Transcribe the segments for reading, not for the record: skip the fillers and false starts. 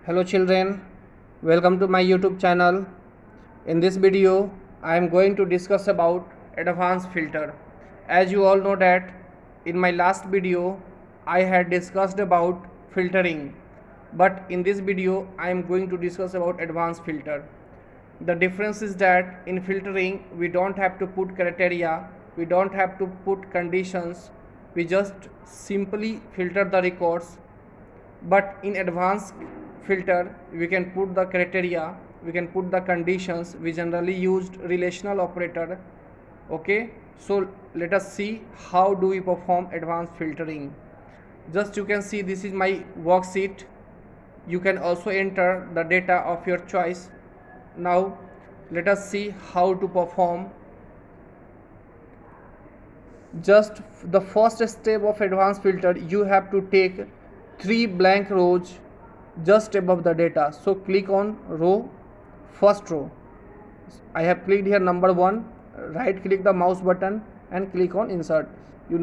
Hello children, welcome to my YouTube channel. In this video, I am going to discuss about advanced filter. As you all know that in my last video, I had discussed about filtering. But in this video, I am going to discuss about advanced filter. The difference is that in filtering, we don't have to put criteria, we don't have to put conditions, we just simply filter the records. But in advanced filter we can put the criteria, we can put the conditions, we generally used relational operator. Okay, so let us see how do we perform advanced filtering. Just you can see this is my worksheet. You can also enter the data of your choice. Now let us see how to perform. Just the first step of advanced filter, you have to take 3 blank rows just above the data. So click on row, first row. I have clicked here number 1, right click the mouse button and click on insert. You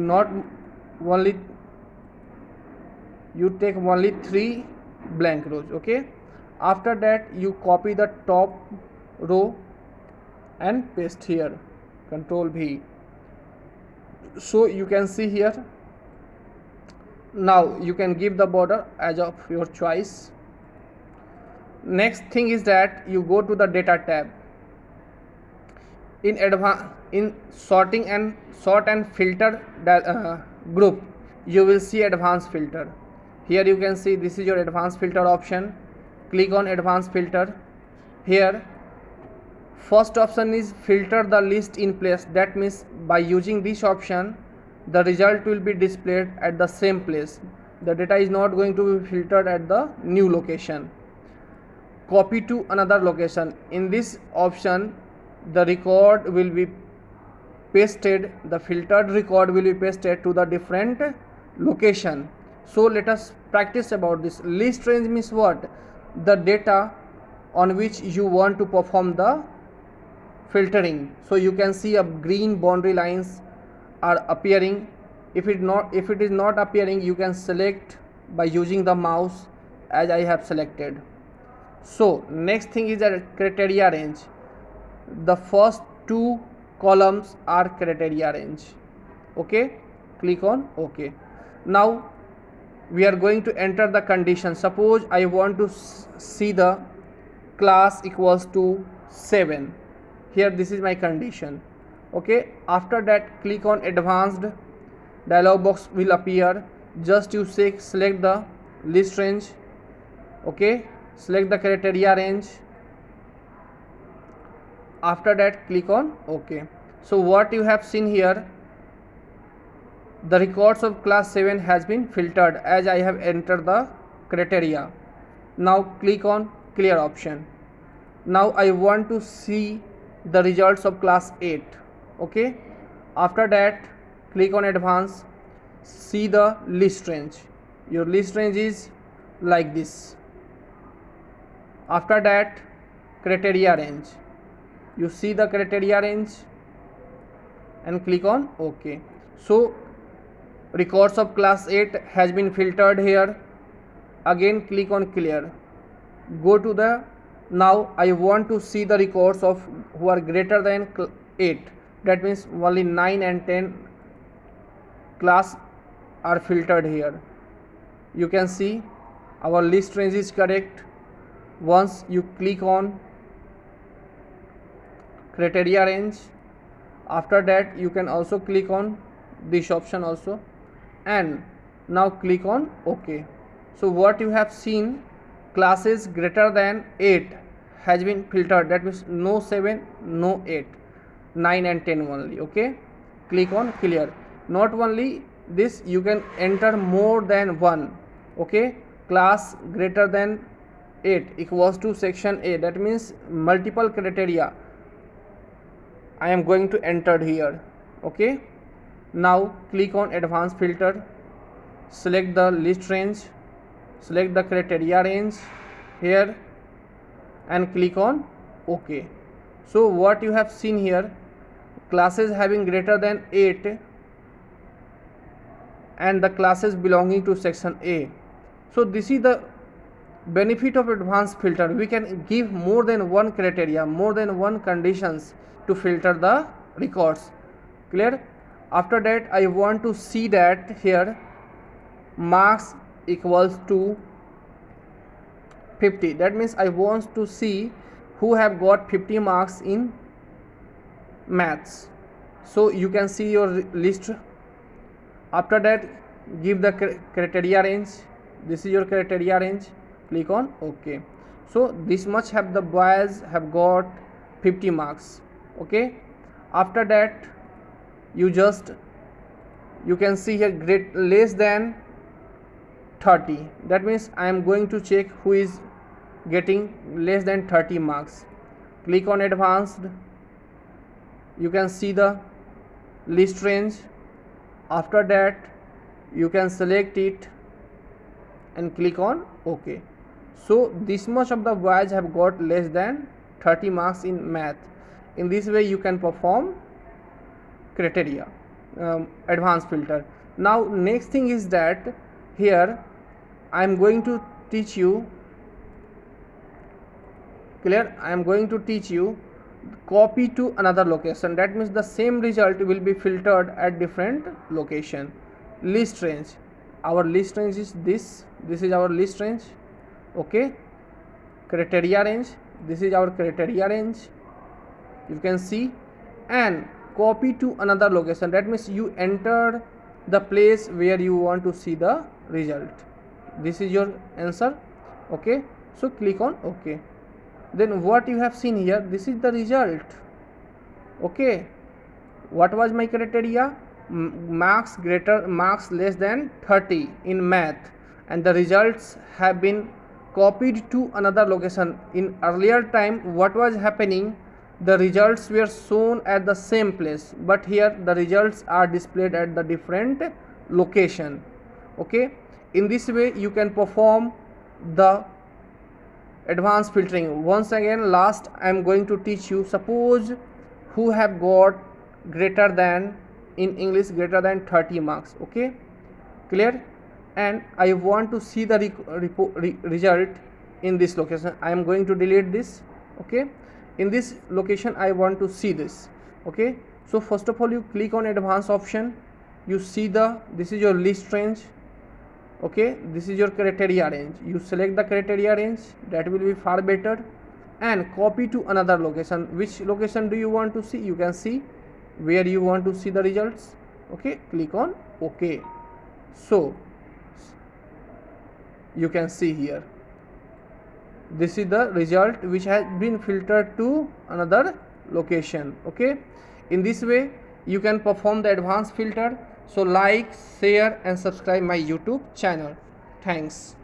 take only 3 blank rows. Okay, after that you copy the top row and paste here, Control V. So you can see here. Now you can give the border as of your choice. Next thing is that you go to the data tab. In sort and filter group, you will see advanced filter. Here you can see this is your advanced filter option. Click on advanced filter. Here first option is filter the list in place. That means by using this option, the result will be displayed at the same place. The data is not going to be filtered at the new location. Copy to another location. In this option, the record will be pasted, the filtered record will be pasted to the different location. So let us practice about this. List range means what? The data on which you want to perform the filtering. So you can see a green boundary lines are appearing. If it is not appearing, you can select by using the mouse as I have selected. So next thing is a criteria range. The first 2 columns are criteria range. Okay, click on OK. Now we are going to enter the condition. Suppose I want to see the class equals to 7. Here this is my condition. Okay, after that click on advanced. Dialog box will appear. Just you select the list range. Okay, select the criteria range. After that click on OK. So what you have seen here, the records of class 7 has been filtered as I have entered the criteria. Now click on clear option. Now I want to see the results of class 8. Okay, after that click on advanced, see the list range. Your list range is like this. After that criteria range, you see the criteria range and click on OK. So records of class 8 has been filtered here. Again click on clear. Go to the, now I want to see the records of who are greater than 8. That means only 9 and 10 class are filtered here. You can see our list range is correct. Once you click on criteria range, after that you can also click on this option also, and now click on OK. So what you have seen, classes greater than 8 has been filtered. That means no 7, no 8, 9 and 10 only. Okay, click on clear. Not only this, you can enter more than one. Okay, class greater than 8 equals to section A. That means multiple criteria I am going to enter here. Okay, now click on advanced filter, select the list range, select the criteria range here and click on OK. So what you have seen here, classes having greater than 8 and the classes belonging to section A. So this is the benefit of advanced filter, we can give more than one criteria, more than one conditions to filter the records. Clear? After that, I want to see that here marks equals to 50. That means I want to see who have got 50 marks in maths. So you can see your list. After that, give the criteria range. This is your criteria range. Click on OK. So this much have the boys have got 50 marks. Okay. After that, you can see here grade less than 30. That means I am going to check who is getting less than 30 marks. Click on advanced. You can see the list range. After that, you can select it and click on OK. So this much of the boys have got less than 30 marks in math. In this way you can perform criteria advanced filter. Now next thing is that here I am going to teach you, clear, I am going to teach you copy to another location. That means the same result will be filtered at different location. List range, our list range is this is our list range. Okay. Criteria range, this is our criteria range, you can see. And copy to another location, that means you enter the place where you want to see the result. This is your answer. Okay. So click on OK. Then what you have seen here, this is the result. Okay. What was my criteria? Marks less than 30 in math, and the results have been copied to another location. In earlier time, what was happening, the results were shown at the same place, but here the results are displayed at the different location. Okay. In this way you can perform the advanced filtering. Once again, last I am going to teach you. Suppose who have got greater than, in English, greater than 30 marks. Okay. Clear? And I want to see the result in this location. I am going to delete this. Okay. In this location I want to see this. Okay. So first of all, you click on advanced option. You see this is your list range. Okay. This is your criteria range. You select the criteria range, that will be far better, and copy to another location. Which location do you want to see? You can see where you want to see the results. Okay. Click on OK. So you can see here, this is the result which has been filtered to another location. Okay. In this way you can perform the advanced filter. So like, share and subscribe my YouTube channel. Thanks.